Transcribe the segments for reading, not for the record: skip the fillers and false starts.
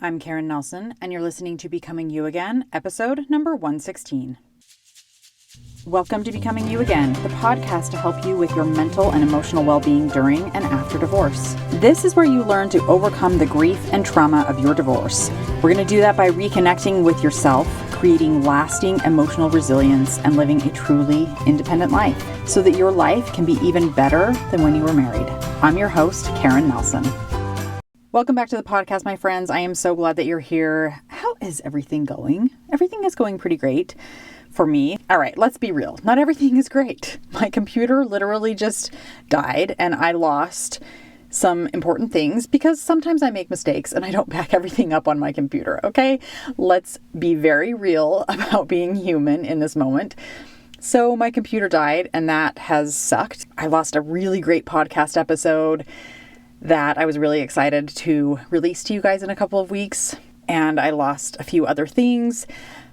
I'm Karen Nelson, and you're listening to Becoming You Again, episode number 116. Welcome to Becoming You Again, the podcast to help you with your mental and emotional well-being during and after divorce. This is where you learn to overcome the grief and trauma of your divorce. We're going to do that by reconnecting with yourself, creating lasting emotional resilience, and living a truly independent life so that your life can be even better than when you were married. I'm your host, Karen Nelson. Welcome back to the podcast, my friends. I am so glad that you're here. How is everything going? Everything is going pretty great for me. All right, let's be real. Not everything is great. My computer literally just died and I lost some important things because sometimes I make mistakes and I don't back everything up on my computer, okay? Let's be very real about being human in this moment. So my computer died and that has sucked. I lost a really great podcast episode that I was really excited to release to you guys in a couple of weeks. And I lost a few other things.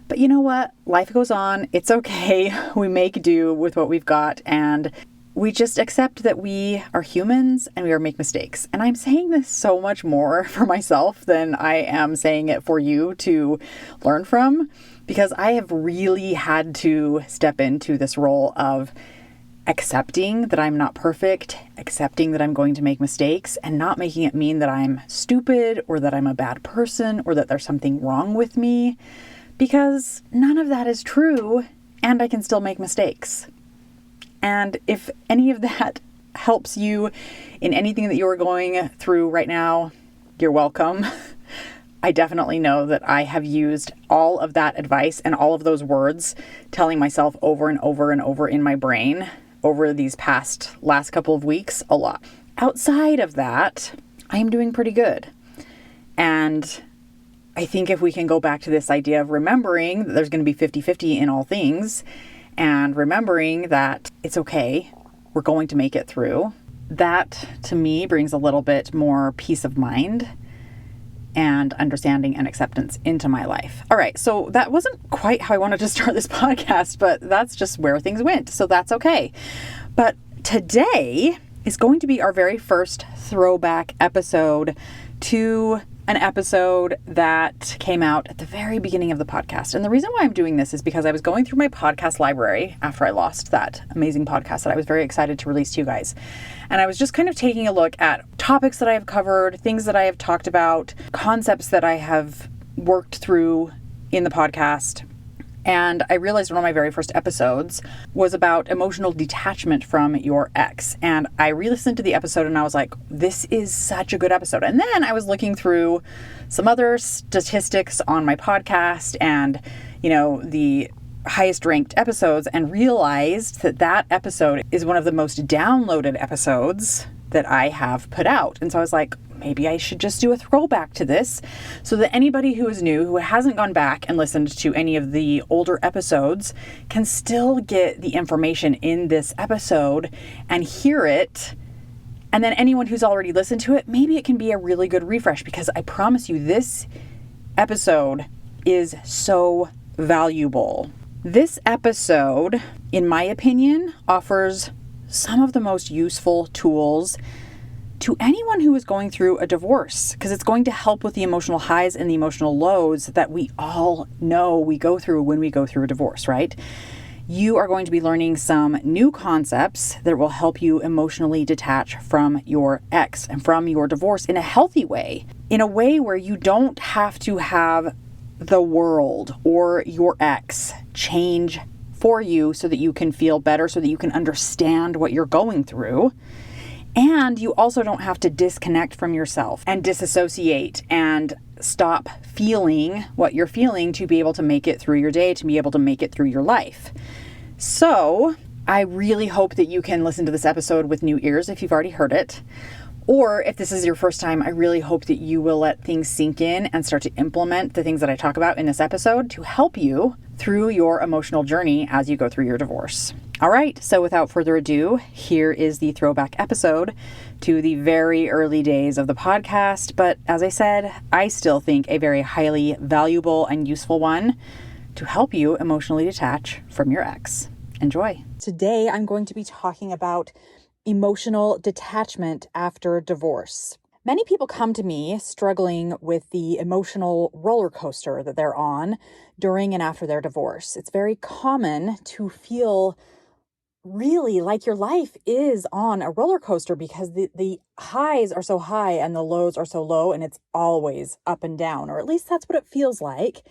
But you know what? Life goes on. It's okay. We make do with what we've got. And we just accept that we are humans and we make mistakes. And I'm saying this so much more for myself than I am saying it for you to learn from. Because I have really had to step into this role of accepting that I'm not perfect, accepting that I'm going to make mistakes, and not making it mean that I'm stupid or that I'm a bad person or that there's something wrong with me, because none of that is true and I can still make mistakes. And if any of that helps you in anything that you're going through right now, you're welcome. I definitely know that I have used all of that advice and all of those words telling myself over and over and over in my brain over these last couple of weeks a lot. Outside of that, I am doing pretty good. And I think if we can go back to this idea of remembering that there's going to be 50-50 in all things and remembering that it's okay, we're going to make it through, that to me brings a little bit more peace of mind and understanding and acceptance into my life. All right, so that wasn't quite how I wanted to start this podcast, but that's just where things went, so that's okay. But today is going to be our very first throwback episode to an episode that came out at the very beginning of the podcast. And the reason why I'm doing this is because I was going through my podcast library after I lost that amazing podcast that I was very excited to release to you guys. And I was just kind of taking a look at topics that I have covered, things that I have talked about, concepts that I have worked through in the podcast. And I realized one of my very first episodes was about emotional detachment from your ex. And I re-listened to the episode and I was like, this is such a good episode. And then I was looking through some other statistics on my podcast and, the highest ranked episodes and realized that that episode is one of the most downloaded episodes that I have put out. And so I was like, maybe I should just do a throwback to this so that anybody who is new, who hasn't gone back and listened to any of the older episodes, can still get the information in this episode and hear it. And then anyone who's already listened to it, maybe it can be a really good refresh, because I promise you this episode is so valuable. This episode, in my opinion, offers some of the most useful tools to anyone who is going through a divorce, because it's going to help with the emotional highs and the emotional lows that we all know we go through when we go through a divorce, right? You are going to be learning some new concepts that will help you emotionally detach from your ex and from your divorce in a healthy way, in a way where you don't have to have the world or your ex change for you so that you can feel better, so that you can understand what you're going through. And you also don't have to disconnect from yourself and disassociate and stop feeling what you're feeling to be able to make it through your day, to be able to make it through your life. So I really hope that you can listen to this episode with new ears if you've already heard it. Or if this is your first time, I really hope that you will let things sink in and start to implement the things that I talk about in this episode to help you through your emotional journey as you go through your divorce. All right, so without further ado, here is the throwback episode to the very early days of the podcast. But as I said, I still think a very highly valuable and useful one to help you emotionally detach from your ex. Enjoy. Today, I'm going to be talking about emotional detachment after divorce. Many people come to me struggling with the emotional roller coaster that they're on during and after their divorce. It's very common to feel really like your life is on a roller coaster because the highs are so high and the lows are so low, and it's always up and down, or at least that's what it feels like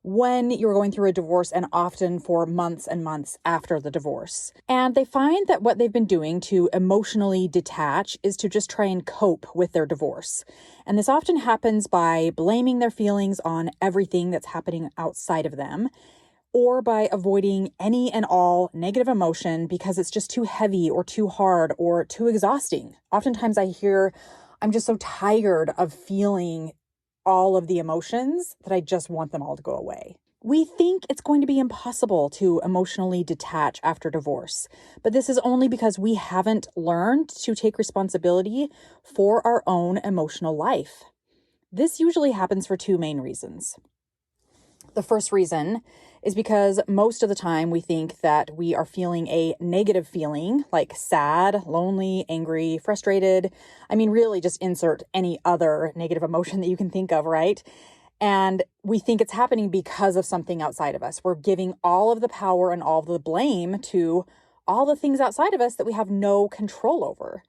when you're going through a divorce, and often for months and months after the divorce. And they find that what they've been doing to emotionally detach is to just try and cope with their divorce. And this often happens by blaming their feelings on everything that's happening outside of them, or by avoiding any and all negative emotion because it's just too heavy or too hard or too exhausting. Oftentimes I hear, I'm just so tired of feeling all of the emotions that I just want them all to go away. We think it's going to be impossible to emotionally detach after divorce, but this is only because we haven't learned to take responsibility for our own emotional life. This usually happens for two main reasons. The first reason is because most of the time we think that we are feeling a negative feeling like sad, lonely, angry, frustrated. I mean, really just insert any other negative emotion that you can think of, right? And we think it's happening because of something outside of us. We're giving all of the power and all of the blame to all the things outside of us that we have no control over.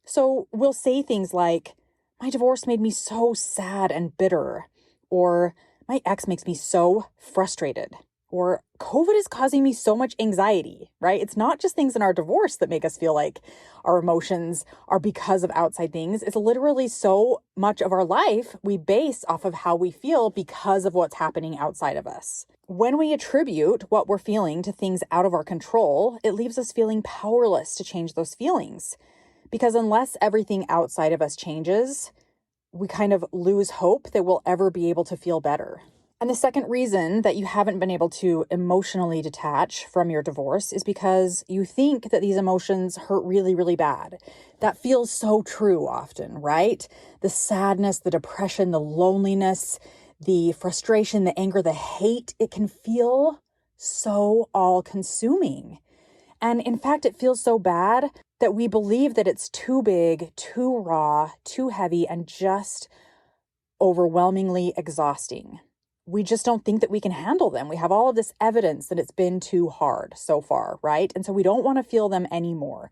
So we'll say things like, my divorce made me so sad and bitter, or my ex makes me so frustrated, or COVID is causing me so much anxiety, right? It's not just things in our divorce that make us feel like our emotions are because of outside things. It's literally so much of our life we base off of how we feel because of what's happening outside of us. When we attribute what we're feeling to things out of our control, it leaves us feeling powerless to change those feelings. Because unless everything outside of us changes, we kind of lose hope that we'll ever be able to feel better. And the second reason that you haven't been able to emotionally detach from your divorce is because you think that these emotions hurt really, really bad. That feels so true often, right? The sadness, the depression, the loneliness, the frustration, the anger, the hate, it can feel so all-consuming. And in fact, it feels so bad that we believe that it's too big, too raw, too heavy, and just overwhelmingly exhausting. We just don't think that we can handle them. We have all of this evidence that it's been too hard so far, right? And so we don't want to feel them anymore.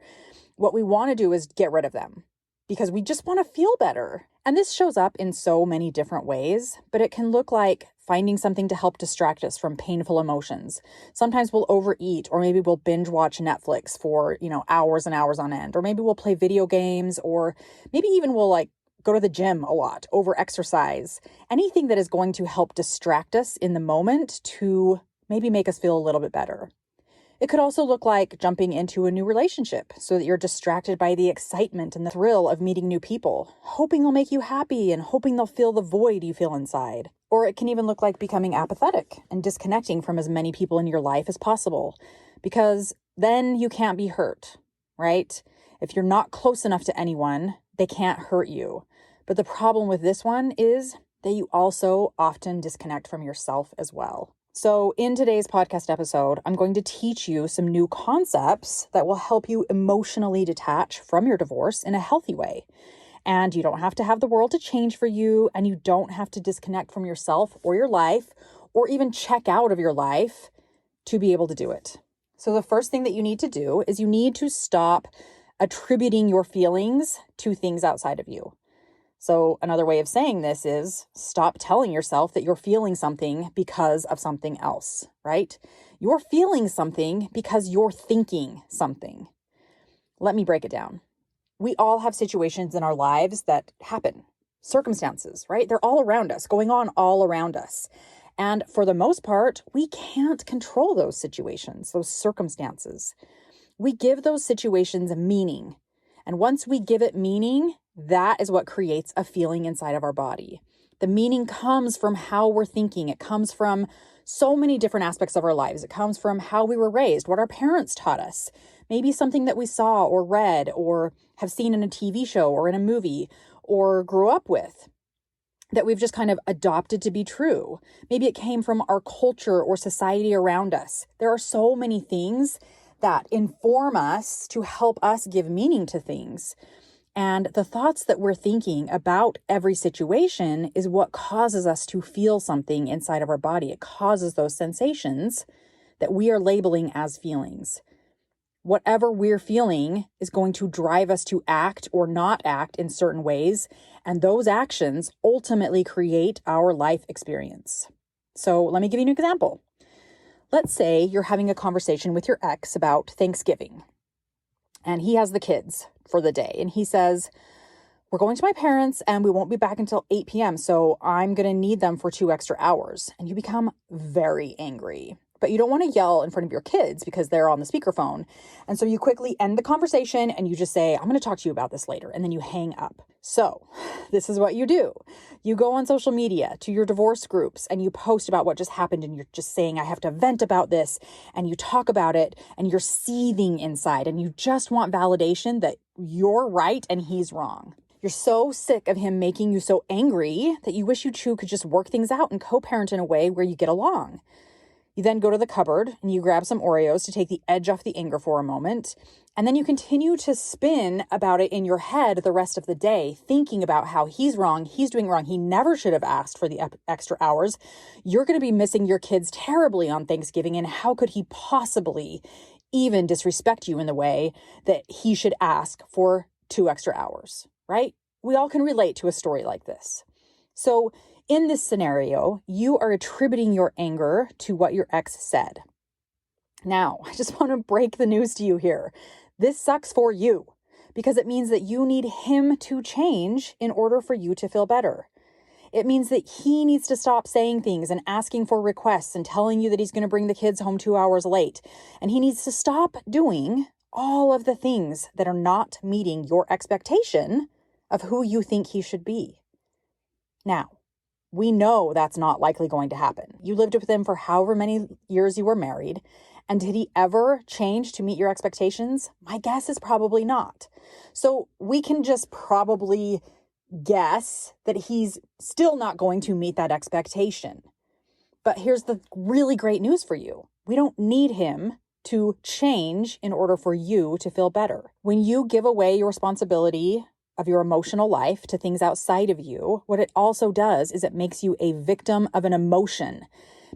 What we want to do is get rid of them because we just want to feel better. And this shows up in so many different ways, but it can look like finding something to help distract us from painful emotions. Sometimes we'll overeat, or maybe we'll binge watch Netflix for, hours and hours on end, or maybe we'll play video games, or maybe even we'll go to the gym a lot, over exercise, anything that is going to help distract us in the moment to maybe make us feel a little bit better. It could also look like jumping into a new relationship so that you're distracted by the excitement and the thrill of meeting new people, hoping they'll make you happy and hoping they'll fill the void you feel inside. Or it can even look like becoming apathetic and disconnecting from as many people in your life as possible, because then you can't be hurt, right? If you're not close enough to anyone, they can't hurt you. But the problem with this one is that you also often disconnect from yourself as well. So in today's podcast episode, I'm going to teach you some new concepts that will help you emotionally detach from your divorce in a healthy way. And you don't have to have the world to change for you, and you don't have to disconnect from yourself or your life, or even check out of your life to be able to do it. So the first thing that you need to do is you need to stop attributing your feelings to things outside of you. So another way of saying this is stop telling yourself that you're feeling something because of something else, right? You're feeling something because you're thinking something. Let me break it down. We all have situations in our lives that happen, circumstances, right? They're all around us, going on all around us. And for the most part, we can't control those situations, those circumstances. We give those situations a meaning. And once we give it meaning, that is what creates a feeling inside of our body. The meaning comes from how we're thinking. It comes from so many different aspects of our lives. It comes from how we were raised, what our parents taught us, maybe something that we saw or read or have seen in a TV show or in a movie or grew up with that we've just kind of adopted to be true. Maybe it came from our culture or society around us. There are so many things that inform us to help us give meaning to things. And the thoughts that we're thinking about every situation is what causes us to feel something inside of our body. It causes those sensations that we are labeling as feelings. Whatever we're feeling is going to drive us to act or not act in certain ways. And those actions ultimately create our life experience. So let me give you an example. Let's say you're having a conversation with your ex about Thanksgiving, and he has the kids for the day. And he says, we're going to my parents and we won't be back until 8 p.m. So I'm going to need them for 2 extra hours. And you become very angry. But you don't want to yell in front of your kids because they're on the speakerphone. And so you quickly end the conversation and you just say, I'm going to talk to you about this later. And then you hang up. So this is what you do. You go on social media to your divorce groups and you post about what just happened. And you're just saying, I have to vent about this. And you talk about it and you're seething inside. And you just want validation that you're right and he's wrong. You're so sick of him making you so angry that you wish you two could just work things out and co-parent in a way where you get along. You then go to the cupboard and you grab some Oreos to take the edge off the anger for a moment. And then you continue to spin about it in your head the rest of the day, thinking about how he's wrong, he's doing wrong. He never should have asked for the extra hours. You're going to be missing your kids terribly on Thanksgiving. And how could he possibly even disrespect you in the way that he should ask for 2 extra hours, right? We all can relate to a story like this. So in this scenario, you are attributing your anger to what your ex said. Now, I just want to break the news to you here. This sucks for you because it means that you need him to change in order for you to feel better. It means that he needs to stop saying things and asking for requests and telling you that he's going to bring the kids home 2 hours late. And he needs to stop doing all of the things that are not meeting your expectation of who you think he should be. Now, we know that's not likely going to happen. You lived with him for however many years you were married. And did he ever change to meet your expectations? My guess is probably not. So we can just probably guess that he's still not going to meet that expectation. But here's the really great news for you. We don't need him to change in order for you to feel better. When you give away your responsibility of your emotional life to things outside of you, what it also does is it makes you a victim of an emotion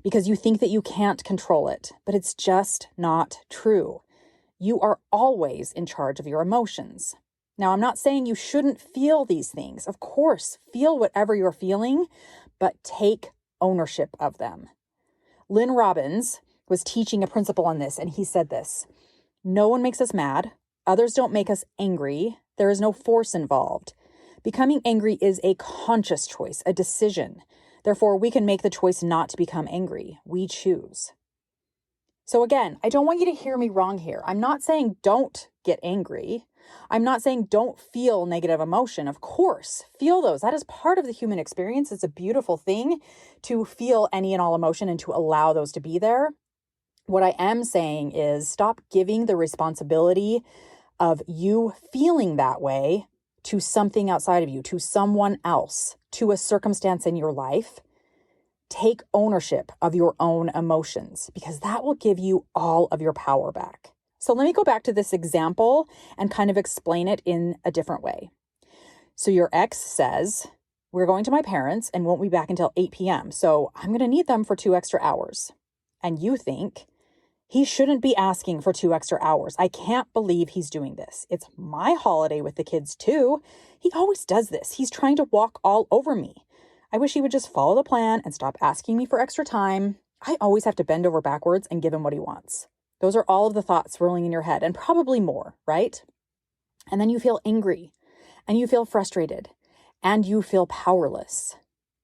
because you think that you can't control it, but it's just not true. You are always in charge of your emotions. Now, I'm not saying you shouldn't feel these things. Of course, feel whatever you're feeling, but take ownership of them. Lynn Robbins was teaching a principle on this, and he said this: no one makes us mad. Others don't make us angry. There is no force involved. Becoming angry is a conscious choice, a decision. Therefore, we can make the choice not to become angry. We choose. So again, I don't want you to hear me wrong here. I'm not saying don't get angry. I'm not saying don't feel negative emotion. Of course, feel those. That is part of the human experience. It's a beautiful thing to feel any and all emotion and to allow those to be there. What I am saying is stop giving the responsibility of you feeling that way to something outside of you, to someone else, to a circumstance in your life. Take ownership of your own emotions because that will give you all of your power back. So let me go back to this example and kind of explain it in a different way. So your ex says, we're going to my parents and won't be back until 8 p.m. So I'm going to need them for 2 extra hours. And you think, he shouldn't be asking for 2 extra hours. I can't believe he's doing this. It's my holiday with the kids too. He always does this. He's trying to walk all over me. I wish he would just follow the plan and stop asking me for extra time. I always have to bend over backwards and give him what he wants. Those are all of the thoughts swirling in your head and probably more, right? And then you feel angry and you feel frustrated and you feel powerless.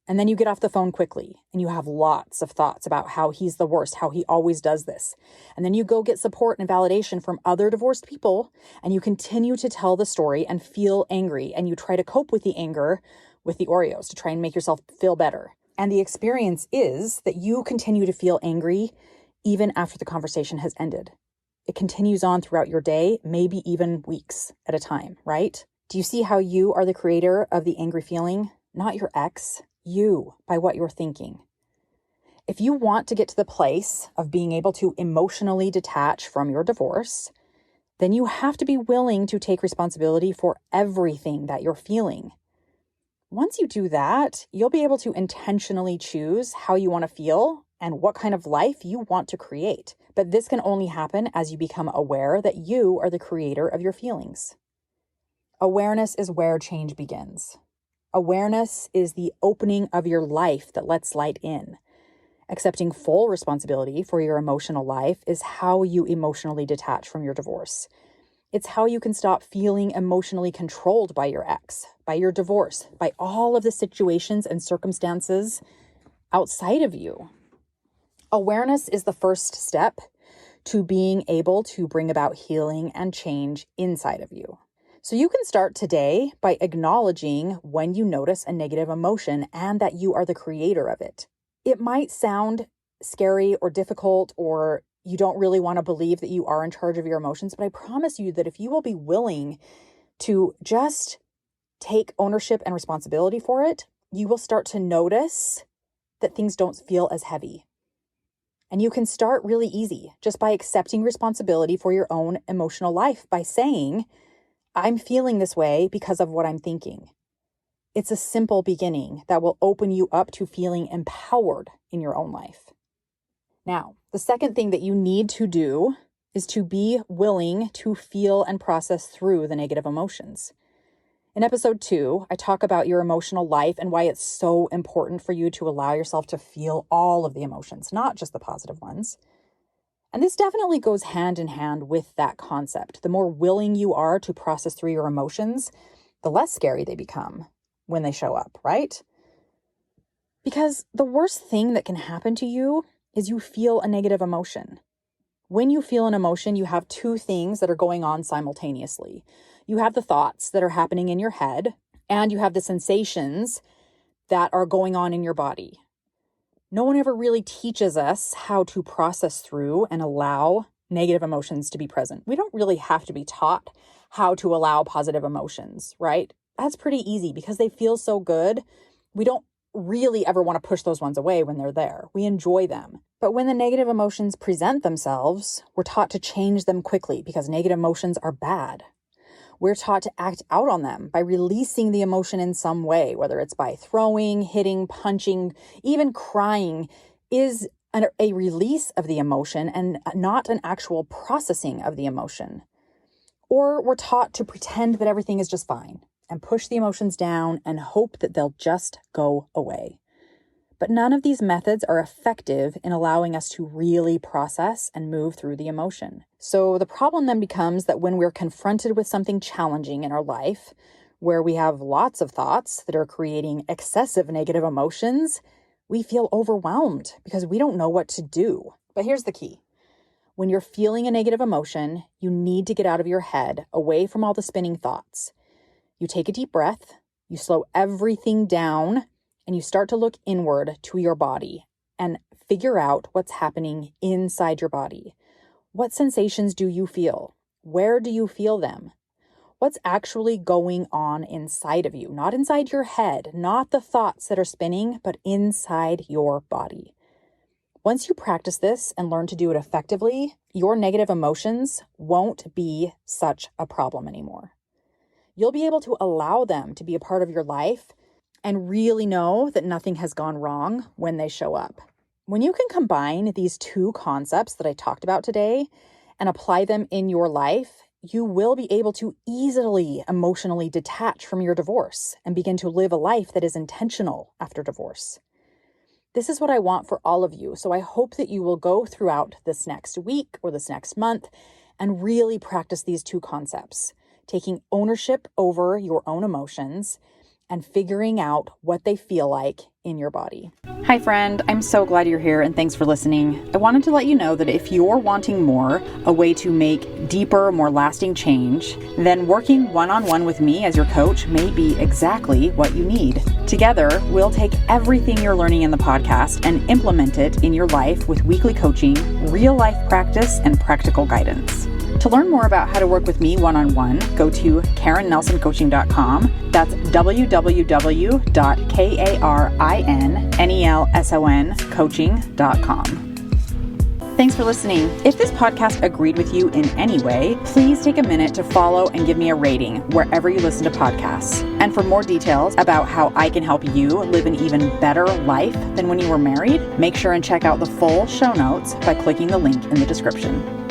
And then you get off the phone quickly and you have lots of thoughts about how he's the worst, how he always does this. And then you go get support and validation from other divorced people and you continue to tell the story and feel angry and you try to cope with the anger with the Oreos to try and make yourself feel better. And the experience is that you continue to feel angry even after the conversation has ended. It continues on throughout your day, maybe even weeks at a time, right? Do you see how you are the creator of the angry feeling? Not your ex, you, by what you're thinking. If you want to get to the place of being able to emotionally detach from your divorce, then you have to be willing to take responsibility for everything that you're feeling. Once you do that, you'll be able to intentionally choose how you want to feel and what kind of life you want to create. But this can only happen as you become aware that you are the creator of your feelings. Awareness is where change begins. Awareness is the opening of your life that lets light in. Accepting full responsibility for your emotional life is how you emotionally detach from your divorce. It's how you can stop feeling emotionally controlled by your ex, by your divorce, by all of the situations and circumstances outside of you. Awareness is the first step to being able to bring about healing and change inside of you. So you can start today by acknowledging when you notice a negative emotion and that you are the creator of it. It might sound scary or difficult, or you don't really want to believe that you are in charge of your emotions, but I promise you that if you will be willing to just take ownership and responsibility for it, you will start to notice that things don't feel as heavy. And you can start really easy just by accepting responsibility for your own emotional life by saying, I'm feeling this way because of what I'm thinking. It's a simple beginning that will open you up to feeling empowered in your own life. Now, the second thing that you need to do is to be willing to feel and process through the negative emotions. In episode 2, I talk about your emotional life and why it's so important for you to allow yourself to feel all of the emotions, not just the positive ones. And this definitely goes hand in hand with that concept. The more willing you are to process through your emotions, the less scary they become when they show up, right? Because the worst thing that can happen to you is you feel a negative emotion. When you feel an emotion, you have two things that are going on simultaneously. You have the thoughts that are happening in your head, and you have the sensations that are going on in your body. No one ever really teaches us how to process through and allow negative emotions to be present. We don't really have to be taught how to allow positive emotions, right? That's pretty easy because they feel so good. We don't really ever want to push those ones away when they're there. We enjoy them. But when the negative emotions present themselves, we're taught to change them quickly because negative emotions are bad. We're taught to act out on them by releasing the emotion in some way, whether it's by throwing, hitting, punching, even crying is a release of the emotion and not an actual processing of the emotion. Or we're taught to pretend that everything is just fine and push the emotions down and hope that they'll just go away. But none of these methods are effective in allowing us to really process and move through the emotion. So the problem then becomes that when we're confronted with something challenging in our life, where we have lots of thoughts that are creating excessive negative emotions, we feel overwhelmed because we don't know what to do. But here's the key. When you're feeling a negative emotion, you need to get out of your head, away from all the spinning thoughts. You take a deep breath, you slow everything down, and you start to look inward to your body and figure out what's happening inside your body. What sensations do you feel? Where do you feel them? What's actually going on inside of you? Not inside your head, not the thoughts that are spinning, but inside your body. Once you practice this and learn to do it effectively, your negative emotions won't be such a problem anymore. You'll be able to allow them to be a part of your life and really know that nothing has gone wrong when they show up. When you can combine these two concepts that I talked about today and apply them in your life, you will be able to easily emotionally detach from your divorce and begin to live a life that is intentional after divorce. This is what I want for all of you. So I hope that you will go throughout this next week or this next month and really practice these two concepts, taking ownership over your own emotions and figuring out what they feel like in your body. Hi friend, I'm so glad you're here and thanks for listening. I wanted to let you know that if you're wanting more, a way to make deeper, more lasting change, then working one-on-one with me as your coach may be exactly what you need. Together, we'll take everything you're learning in the podcast and implement it in your life with weekly coaching, real life practice, and practical guidance. To learn more about how to work with me one-on-one, go to KarenNelsonCoaching.com. That's www.KarenNelsonCoaching.com. Thanks for listening. If this podcast agreed with you in any way, please take a minute to follow and give me a rating wherever you listen to podcasts. And for more details about how I can help you live an even better life than when you were married, make sure and check out the full show notes by clicking the link in the description.